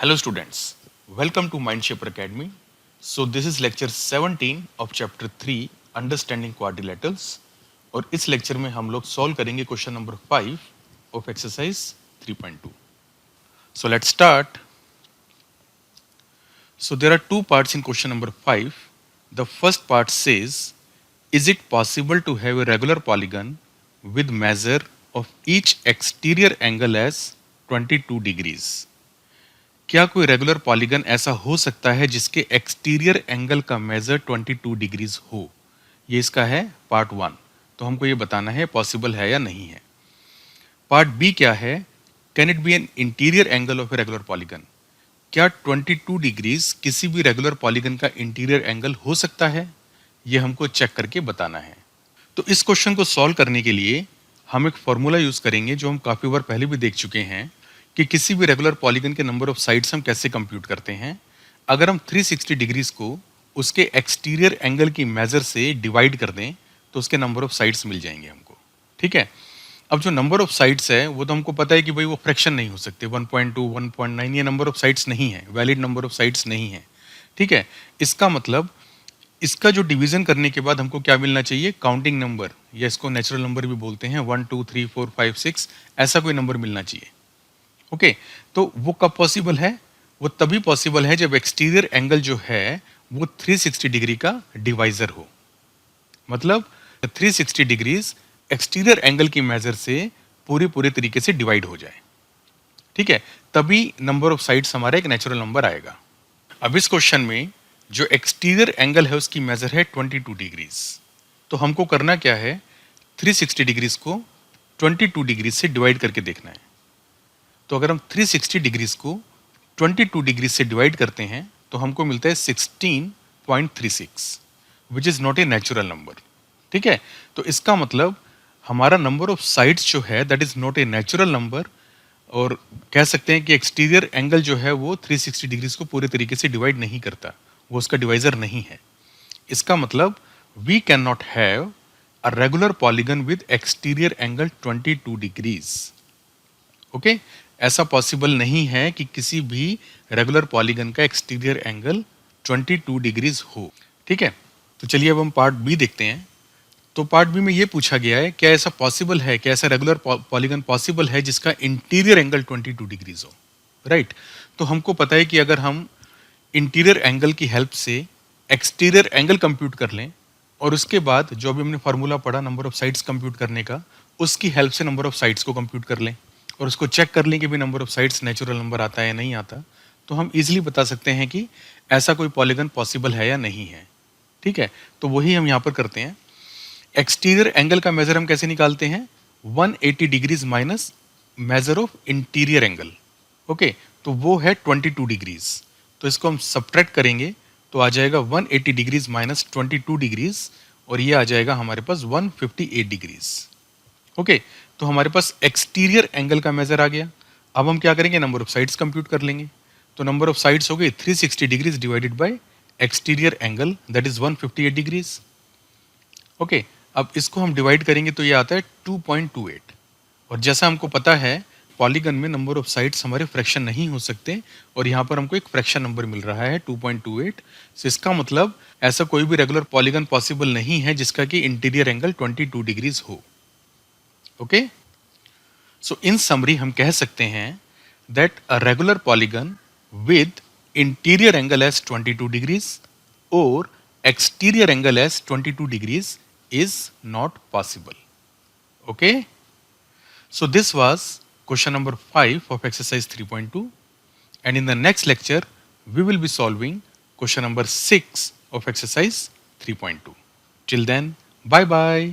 Hello students, welcome to Mindshaper Academy. So this is lecture 17 of chapter 3 Understanding Quadrilaterals और इस lecture में हम लोग सॉल्व करेंगे question number 5 of exercise 3.2. So let's start. So there are two parts in question number 5. The first part says, is it possible to have a regular polygon with measure of each exterior angle as 22 degrees? क्या कोई regular polygon ऐसा हो सकता है जिसके exterior angle का major 22 degrees हो? ये इसका है पार्ट 1. तो हमको ये बताना है पॉसिबल है या नहीं है. पार्ट बी क्या है? Can it be an interior angle of a regular polygon? क्या 22 डिग्रीज किसी भी रेगुलर पॉलीगन का इंटीरियर एंगल हो सकता है? ये हमको चेक करके बताना है. तो इस क्वेश्चन को सॉल्व करने के लिए हम एक फॉर्मूला यूज करेंगे जो हम काफी बार पहले भी देख चुके हैं कि किसी भी रेगुलर पॉलीगन के नंबर ऑफ साइड्स हम कैसे कंप्यूट करते हैं. अगर हम 360 डिग्रीज को उसके एक्सटीरियर एंगल की मेजर से डिवाइड कर दें तो उसके नंबर ऑफ साइड्स मिल जाएंगे हमको. ठीक है. अब जो नंबर ऑफ साइड्स है वो तो हमको पता है कि भाई वो फ्रैक्शन नहीं हो सकते. 1.2 1.9 ये नंबर ऑफ साइड्स नहीं है, वैलिड नंबर ऑफ साइड्स नहीं है. ठीक है. इसका मतलब इसका जो डिवीजन करने के बाद हमको क्या मिलना चाहिए? काउंटिंग नंबर, या इसको नेचुरल नंबर भी बोलते हैं. 1 2 3 4 5 6 ऐसा कोई नंबर मिलना चाहिए. ओके. तो वो कब पॉसिबल है? वो तभी पॉसिबल है जब एक्सटीरियर एंगल जो है वो 360 डिग्री का डिवाइजर हो. मतलब 360 डिग्रीज एक्सटीरियर एंगल की मेजर से पूरे तरीके से डिवाइड हो जाए. ठीक है. तभी नंबर ऑफ साइड्स हमारा एक नेचुरल नंबर आएगा. अब इस क्वेश्चन में जो एक्सटीरियर एंगल है उसकी मेजर है 22 डिग्रीज. तो हमको करना क्या है? 360 डिग्रीज को 22 डिग्रीज से डिवाइड करके देखना है. तो अगर हम 360 डिग्रीज को 22 डिग्री से डिवाइड करते हैं तो हमको मिलता है 16.36 which is not a natural number. ठीक है. तो इसका मतलब हमारा नंबर ऑफ साइड्स जो है that is not a natural number, और कह सकते हैं कि एक्सटीरियर एंगल जो है वो 360 डिग्रीज को पूरे तरीके से डिवाइड नहीं करता, वो उसका डिवाइजर नहीं है. इसका मतलब we can not have a regular polygon with exterior angle 22 degrees. Okay. ऐसा पॉसिबल नहीं है कि किसी भी रेगुलर पॉलीगन का एक्सटीरियर एंगल 22 डिग्रीज हो. ठीक है. तो चलिए अब हम पार्ट बी देखते हैं. तो पार्ट बी में ये पूछा गया है क्या ऐसा पॉसिबल है, क्या ऐसा रेगुलर पॉलीगन पॉसिबल है जिसका इंटीरियर एंगल 22 डिग्रीज हो. राइट. तो हमको पता है कि अगर हम इंटीरियर एंगल की हेल्प से एक्सटीरियर एंगल कंप्यूट कर लें और उसके बाद जो भी हमने फार्मूला पढ़ा नंबर ऑफ साइड्स कंप्यूट करने का, उसकी हेल्प से नंबर ऑफ साइड्स को कंप्यूट कर लें और उसको चेक कर लें कि भी number of sides natural number आता है या नहीं आता, तो हम इजीली बता सकते हैं कि ऐसा कोई पॉलीगन पॉसिबल है या नहीं है. ठीक है. तो वही हम यहाँ पर करते हैं. एक्सटीरियर एंगल का मेजर हम कैसे निकालते हैं? 180 degrees minus measure of interior angle. Okay. तो वो है 22 डिग्रीज. तो इसको हम सब्ट्रैक्ट करेंगे तो आ जाएगा 180 डिग्रीज माइनस 22 डिग्रीज और ये आ जाएगा हमारे पास 158 डिग्रीज. ओके. तो हमारे पास एक्सटीरियर एंगल का मेजर आ गया. अब हम क्या करेंगे? नंबर ऑफ साइड्स कंप्यूट कर लेंगे. तो नंबर ऑफ साइड्स हो गई 360 degrees divided by exterior angle that is 158 degrees. Okay. अब इसको हम डिवाइड करेंगे तो ये आता है 2.28. और जैसा हमको पता है पॉलीगन में नंबर ऑफ साइड्स हमारे फ्रैक्शन नहीं हो सकते और यहाँ पर हमको एक फ्रैक्शन नंबर मिल रहा है 2.28. सो इसका मतलब ऐसा कोई भी रेगुलर पॉलीगन पॉसिबल नहीं है जिसका कि इंटीरियर एंगल 22 डिग्रीज हो. ओके. सो इन समरी हम कह सकते हैं that a regular polygon with interior angle as 22 degrees और exterior angle as 22 degrees is not possible. Okay. So this was question number 5 of exercise 3.2, and in the next lecture we will be solving question number 6 of exercise 3.2. Till then, bye bye.